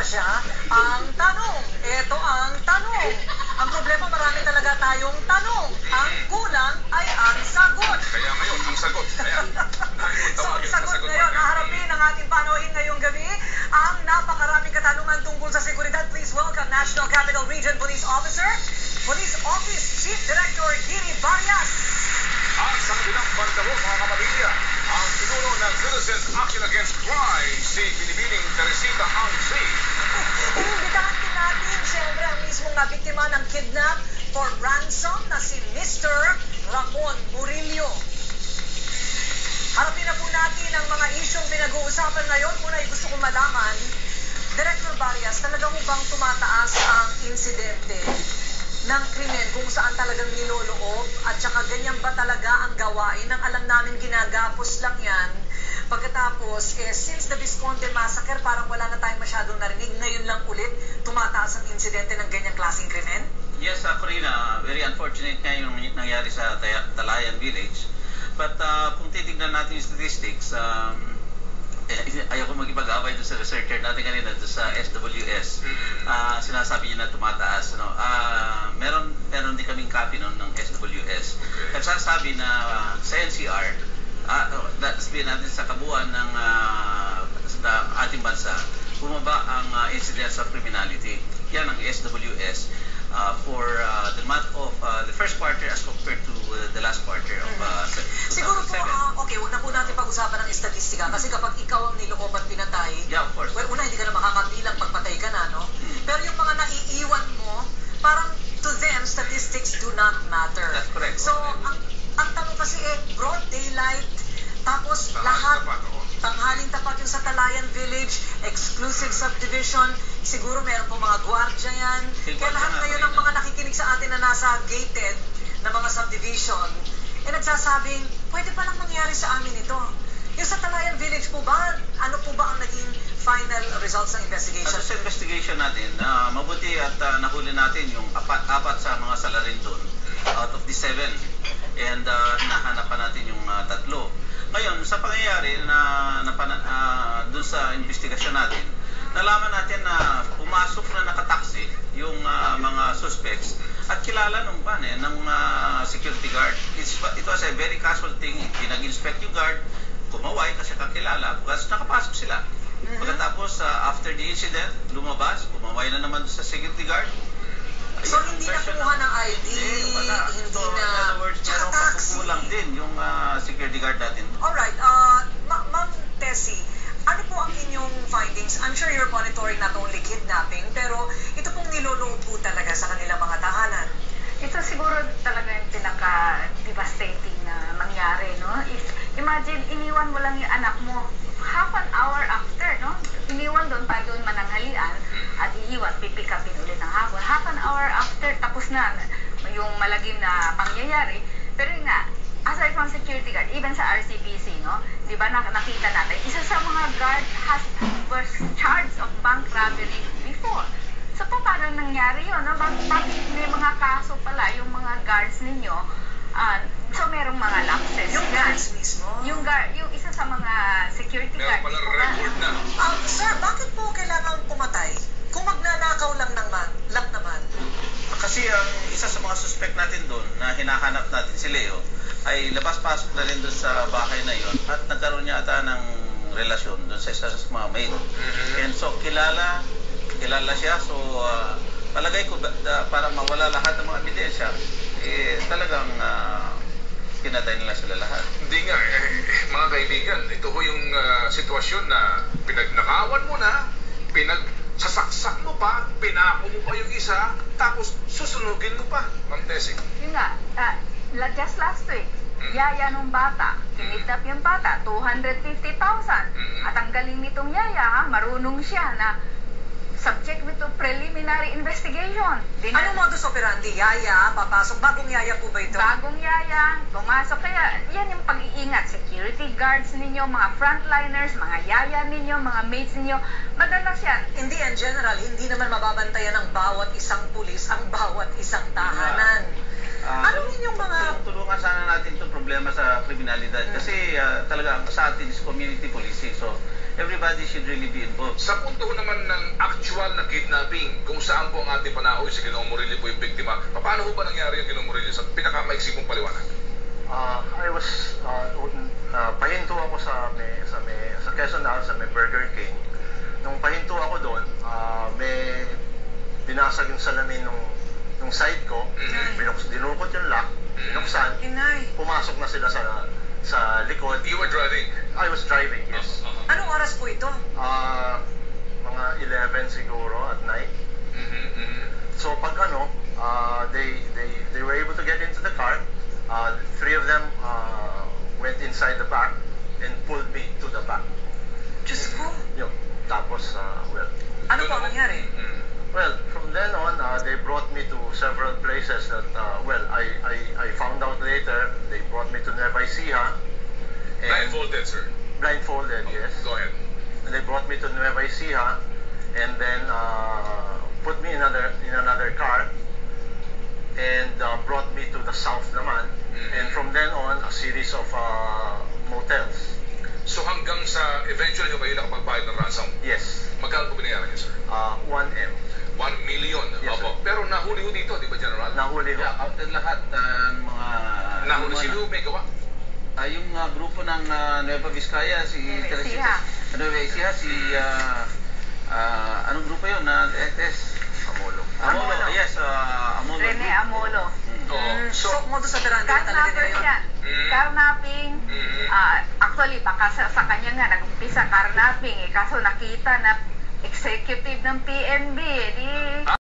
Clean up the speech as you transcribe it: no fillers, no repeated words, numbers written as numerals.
siya. Ang tanong, ito ang tanong. Ang problema, marami talaga tayong tanong. Ang kulang ay ang sagot. Kaya ngayon, ang sagot. Ayan. So, ang sagot ngayon, haharapin ang ating panohin ngayong gabi ang napakaraming katanungan tungkol sa seguridad. Please welcome National Capital Region Police Officer, Police Office Chief Director Giri Varias. At sa kabilang banda mo, mga kapamilya, ang pinuno ng Citizens Action Against Crime, si Binibining Teresita Angsi. Inimbitahan din natin, siyempre, ang mismong nabiktima ng kidnap for ransom na si Mr. Ramon Murillo. Harapin na po natin ang mga isyong pinag-uusapan ngayon. Muna ay gusto kong malaman, Director Varias, talaga mo bang tumataas ang insidente ng krimen kung saan talagang niloloob at saka ganyan ba talaga ang gawain? Ang alam namin ginagapos lang yan. Pagkatapos, since the Visconde Massacre, parang wala na tayong masyadong narinig. Ngayon lang ulit, tumataas ang insidente ng ganyang klaseng krimen? Yes, Corina, very unfortunate nga yung nangyari sa Talayan Village. But kung titignan natin yung statistics, ayaw ko magipag-away doon sa researcher natin kanina doon sa SWS. Sinasabi niya na tumataas. Meron din kaming copy nun ng SWS. At sasabi na sa NCR, sabihin natin sa kabuuan ng ating bansa, bumaba ang incidence of criminality. Yan ang SWS for the month of the first quarter as compared to the last quarter of Siguro 2007. po, okay, huwag na po natin pag-usapan ng estatistika kasi kapag ikaw ang niloob at pinatay, Yeah, of course. well, una, hindi ka na makakabilang pagpatay ka na, no? Pero yung mga naiiwan mo, parang to them, statistics do not matter. That's correct. So, ang tanong kasi broad daylight, tapos lahat, tanghaling tapat yung sa Talayan Village, exclusive subdivision, siguro meron po mga gwardiya yan. Kaya lahat ngayon ng mga nakikinig sa atin na nasa gated na mga subdivision, nagsasabing, pwede pa lang mangyari sa amin ito. Yung sa Talayan Village po ba, ano po ba ang naging final results ng investigation? Sa investigation natin, mabuti at nahuli natin yung apat sa mga salarin doon out of the 7. And nahanap pa natin yung tatlo. Ngayon, sa pangyayari doon sa investigasyon natin, nalaman natin na pumasok na nakataksi yung mga suspects at kilala ng security guard. It was a very casual thing. Pinag-inspect yung guard, kumaway kasi kakilala, kasi nakapasok sila. Pagkatapos, after the incident, lumabas, kumaway na naman sa security guard. So, hindi na kumuha ng ID, hindi na... Tsaka taxi. Kulang din yung security guard natin. Alright, Ma'am Tessie, ano po ang inyong findings? I'm sure you're monitoring not only kidnapping, pero ito pong niloloob po talaga sa kanilang mga tahanan. Ito siguro talaga yung pinaka-devastating na nangyari, no? Imagine, iniwan mo lang yung anak mo half an hour after, no? Iniwan doon para doon mananghalian at iiwan, pipikapin ulit ng hapon. Half an hour after, tapos na yung malagim na pangyayari. Pero yun nga, aside from security guard, even sa RCPC, no? Di ba nakita natin, isa sa mga guard was charged of bank robbery before. So, paano nangyari yun? No? Bakit may mga kaso pala yung mga guards ninyo? So, merong mga lapses. Yung guards mismo? Yung isa sa mga security guard. Meron pala record na. Sir, bakit po kailangan pumatay? Kung magnanakaw lang naman. Kasi ang isa sa mga suspect natin doon na hinahanap natin si Leo ay labas-pasok na rin doon sa bahay na yon at nagkaroon niya ata ng relasyon doon sa isa sa mga maid. And so kilala siya, so palagay ko para mawala lahat ng mga ebidensya, talagang pinatay nila sila lahat. Hindi nga, mga kaibigan, ito ho yung sitwasyon na pinagnakawan mo na, sasaksak mo pa, pinako mo pa yung isa, tapos susunugin mo pa, Ma'am Tessie. Yun nga, just last week, yaya nung bata, kinidnap yung bata, 250,000. At ang galing nitong yaya, marunong siya na subject to preliminary investigation. Anong modus operandi? Yaya, papasok. Bagong yaya po ba ito? Bagong yaya, pumasok. Kaya yan yung pag-iingat. Security guards ninyo, mga frontliners, mga yaya ninyo, mga mates ninyo. Madalas yan. Hindi in general, hindi naman mababantayan ng bawat isang pulis ang bawat isang tahanan. Anong inyong mga... Tulungan sana natin itong problema sa kriminalidad. Kasi talaga sa atin is community policing. So, everybody should really be involved. Sa punto naman ng actual na kidnapping, kung saan po ang ating panahoy si Ginoong Murillo po yung biktima, paano ho ba nangyari yung Ginoong Murillo sa pinakamaiksi mong paliwanag? I was pahinto ako sa Quezon sa may Burger King. Nung pahinto ako doon, may binasag yung salamin nung side ko, dinukot yung lock, binuksan, Inay. pumasok na sila sa likod. You were driving? I was driving, yes. Anong oras po ito? Mga 11 siguro at night. So pag they were able to get into the car. Three of them went inside the back and pulled me to the back. Diyos ko. Yun. Tapos, Ano po ang nangyari? well, from then on, they brought me to several places that, I found out later, they brought me to Nueva Ecija. Blindfolded, sir. Blindfolded, yes. Go ahead. And they brought me to Nueva Ecija and then put me in another car and brought me to the south naman. And from then on, a series of motels. So hanggang sa eventually yung kayo nakapagbayad ng ransom, Yes. magkano po binayaran niyo, sir? 1M. 1 million. Yes, Opo. sir. Pero nahuli ho dito, di ba, General? Nahuli ho. Yeah, out of lahat mga Nahuli. Sino ho may gawa? yung grupo ng Nueva Vizcaya, si Nueva Ecija. Nueva Ecija, anong grupo yun? Amolo. Amolo. Yes, Amolo. Rene Group. Amolo. Oo. So, modus operandi talaga Carnapper nila yun. yan. Carnapping. Actually, baka sa kanya nga, nag-umpisa carnapping. Kaso nakita na executive ng PNB,